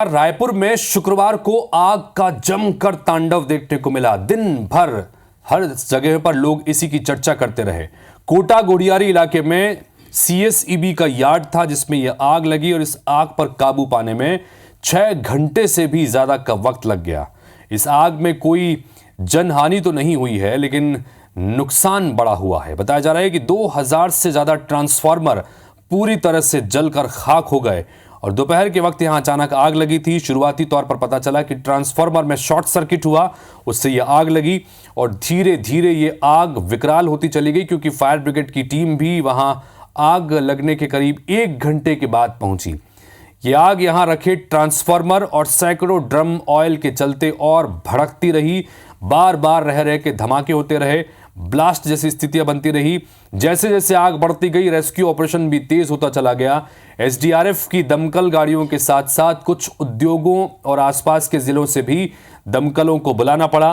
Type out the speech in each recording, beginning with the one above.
रायपुर में शुक्रवार को आग का जमकर तांडव देखने को मिला। दिन भर हर जगह पर लोग इसी की चर्चा करते रहे। कोटा गोड़ियारी इलाके में सीएसईबी का यार्ड था जिसमें यह आग लगी और इस आग पर काबू पाने में 6 घंटे से भी ज्यादा का वक्त लग गया। इस आग में कोई जनहानि तो नहीं हुई है, लेकिन नुकसान बड़ा हुआ है। बताया जा रहा है कि 2000 से ज्यादा ट्रांसफार्मर पूरी तरह से जलकर खाक हो गए और दोपहर के वक्त यहां अचानक आग लगी थी। शुरुआती तौर पर पता चला कि ट्रांसफार्मर में शॉर्ट सर्किट हुआ, उससे यह आग लगी और धीरे धीरे ये आग विकराल होती चली गई, क्योंकि फायर ब्रिगेड की टीम भी वहां आग लगने के करीब 1 घंटे के बाद पहुंची। ये आग यहां रखे ट्रांसफार्मर और सैकड़ों ड्रम ऑयल के चलते और भड़कती रही। बार बार रह रह के धमाके होते रहे, ब्लास्ट जैसी स्थितियां बनती रही। जैसे जैसे आग बढ़ती गई, रेस्क्यू ऑपरेशन भी तेज होता चला गया। एसडीआरएफ की दमकल गाड़ियों के साथ साथ कुछ उद्योगों और आसपास के जिलों से भी दमकलों को बुलाना पड़ा।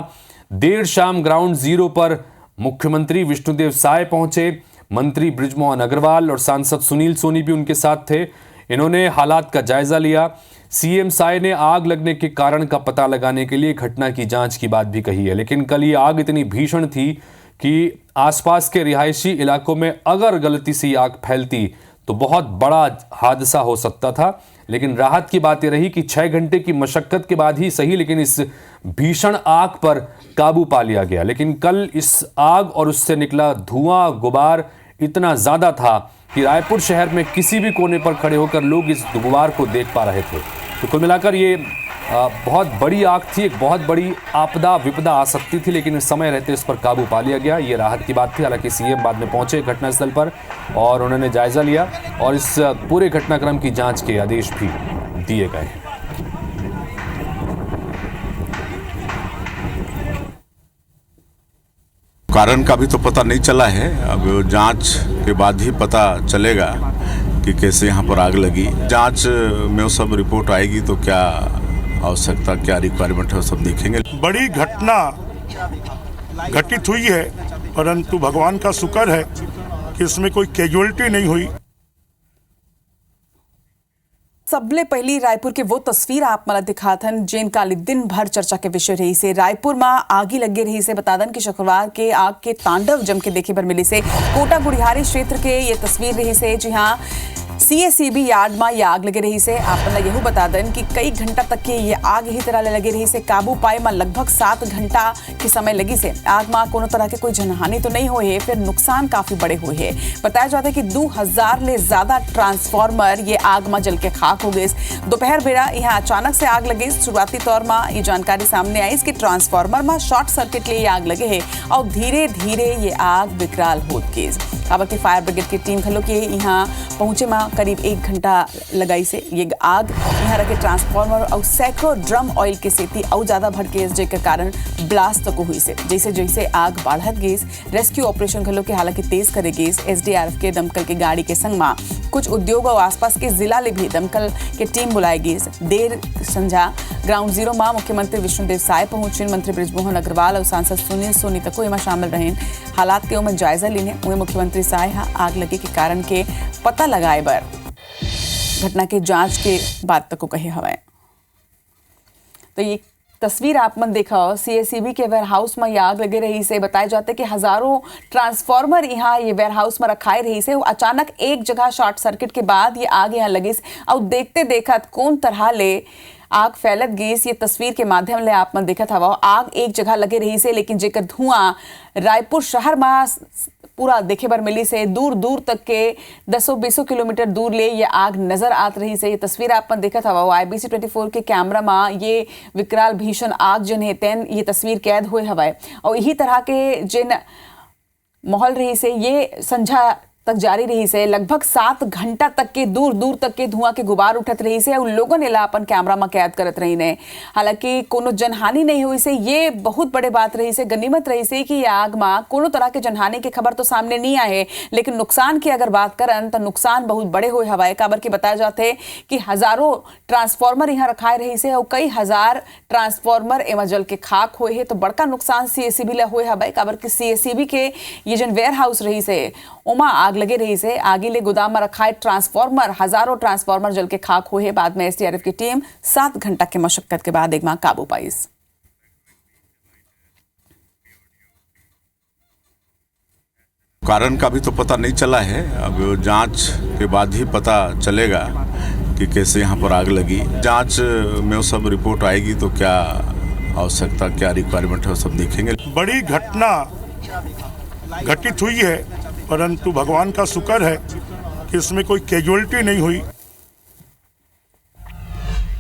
देर शाम ग्राउंड जीरो पर मुख्यमंत्री विष्णुदेव साय पहुंचे। मंत्री बृजमोहन अग्रवाल और सांसद सुनील सोनी भी उनके साथ थे। इन्होंने हालात का जायजा लिया। सीएम साय ने आग लगने के कारण का पता लगाने के लिए घटना की जांच की बात भी कही है, लेकिन कल ये आग इतनी भीषण थी कि आसपास के रिहायशी इलाकों में अगर गलती से आग फैलती तो बहुत बड़ा हादसा हो सकता था। लेकिन राहत की बात यह रही कि 6 घंटे की मशक्कत के बाद ही सही, लेकिन इस भीषण आग पर काबू पा लिया गया। लेकिन कल इस आग और उससे निकला धुआं गुबार इतना ज्यादा था कि रायपुर शहर में किसी भी कोने पर खड़े होकर लोग इस गुबार को देख पा रहे थे। तो कुल मिलाकर ये बहुत बड़ी आग थी, एक बहुत बड़ी आपदा विपदा आ सकती थी, लेकिन इस समय रहते इस पर काबू पा लिया गया। ये राहत की बात थी। हालांकि सीएम बाद में पहुंचे घटनास्थल पर और उन्होंने जायजा लिया और इस पूरे घटनाक्रम की जांच के आदेश भी दिए गए हैं। कारण का भी तो पता नहीं चला है, अब जांच के बाद ही पता चलेगा कि कैसे यहाँ पर आग लगी। जांच में वो सब रिपोर्ट आएगी तो क्या आवश्यकता, क्या रिक्वायरमेंट है, वो सब देखेंगे। बड़ी घटना घटित हुई है, परंतु भगवान का शुक्र है कि इसमें कोई कैजुअलिटी नहीं हुई। सबले पहली रायपुर के वो तस्वीर आप मला दिखाथन जेन काली दिन भर चर्चा के विषय रही से। रायपुर में आगी लगे रही से बतादन कि शुक्रवार के आग के तांडव जम के देखे पर मिली से। कोटा गुड़ियारी क्षेत्र के ये तस्वीर रही से, जी हाँ, सीएसईबी यार्ड में ये आग लगे रही से। आप यही बता दें कि कई घंटा तक के ये आग यही तरह लगे रही से। काबू पाए में लगभग 7 घंटा के समय लगी से। आग में कोनो तरह के कोई जनहानि तो नहीं हुई है, फिर नुकसान काफी बड़े हुए हैं। बताया जाता है कि 2000 ले ज्यादा ट्रांसफार्मर ये आग में जल के खाक हो गए। दोपहर बेरा यहाँ अचानक से आग लगी। शुरुआती तौर में ये जानकारी सामने आई कि ट्रांसफार्मर में शॉर्ट सर्किट लिए आग लगे है और धीरे धीरे ये आग विकराल हो गई। काबरती फायर ब्रिगेड की टीम खलो के यहाँ पहुंचे में करीब 1 घंटा लगाई से। ये आग यहाँ रखे ट्रांसफार्मर और सैकड़ों ड्रम ऑयल के सेती और ज्यादा भड़के जेकर कारण ब्लास्ट तक हुई से। जैसे जैसे आग बढ़त गई, रेस्क्यू ऑपरेशन खलो के हालांकि तेज करे गई। एसडीआरएफ के दमकल के गाड़ी के संग में कुछ उद्योग और आसपास के जिला ले भी दमकल के टीम बुलाई गई। देर संझा ग्राउंड जीरो में मुख्यमंत्री विष्णुदेव साय पहुंचे। मंत्री बृजमोहन अग्रवाल और सांसद सुनील सोनी तक में शामिल रहे। हालात के में जायजा लेने हुए मुख्यमंत्री साय आग लगे के कारण के पता लगाए बर घटना के जांच के बाद तक को कहे हवा। तो ये तस्वीर आप मन देखा, सीएसईबी के वेयरहाउस में आग लगे रही से। बताया जाता है कि हजारों ट्रांसफार्मर यहाँ ये वेयरहाउस में रखाए रही से। अचानक एक जगह शॉर्ट सर्किट के बाद ये आग यहाँ लगी और देखते देखत कौन तरह ले आग फैलत गई। ये तस्वीर के माध्यम ले आप मन देखा था। आग एक जगह लगे रही से, लेकिन जेकर धुआं रायपुर शहर में पूरा देखे बर मिली से। दूर दूर तक के 10-20 किलोमीटर दूर ले ये आग नजर आत रही से। ये तस्वीर आप मन देखा था IBC 24 के कैमरा में ये विकराल भीषण आग जन है तेन ये तस्वीर कैद हुए हवाए। और यही तरह के जिन माहौल रही से ये संझा तक जारी रही से। लगभग 7 घंटा तक के दूर दूर तक के धुआं के गुबार उठत रही से और लोगों ने अपन कैमरा में कैद करत रही ने। हालांकि कोनो जनहानि नहीं हुई से। ये बहुत बड़े बात रही से, गनीमत रही से कि आग में कोनो तरह के जनहानि की खबर तो सामने नहीं आए, लेकिन नुकसान की अगर बात करन तो नुकसान बहुत बड़े हुए हवाए। काबर के बताया जाते कि हजारों ट्रांसफार्मर यहाँ रखाए रही से और कई हजार ट्रांसफार्मर एवं जल के खाक हुए है। तो बड़का नुकसान सीएसईबी ला हुए हवाए। काबर के सीएसईबी के ये जन वेयर हाउस रही से उमा आग आग लगे रही से आगीले गोदाम में रखा है ट्रांसफॉर्मर हजारों ट्रांसफॉर्मर जल के खाक हुए बाद में एसडीआरएफ की टीम 7 घंटा की मशक्कत के बाद एक में काबू पाई। कारण का भी तो पता नहीं चला है, अब जांच के बाद ही पता चलेगा कि कैसे यहाँ पर आग लगी। जांच में वो सब रिपोर्ट आएगी तो क्या आवश्यकता, क्या रिक्वायरमेंट है, वो सब देखेंगे। बड़ी घटना घटित हुई है, परंतु भगवान का शुक्र है कि इसमें कोई कैजुअलिटी नहीं हुई।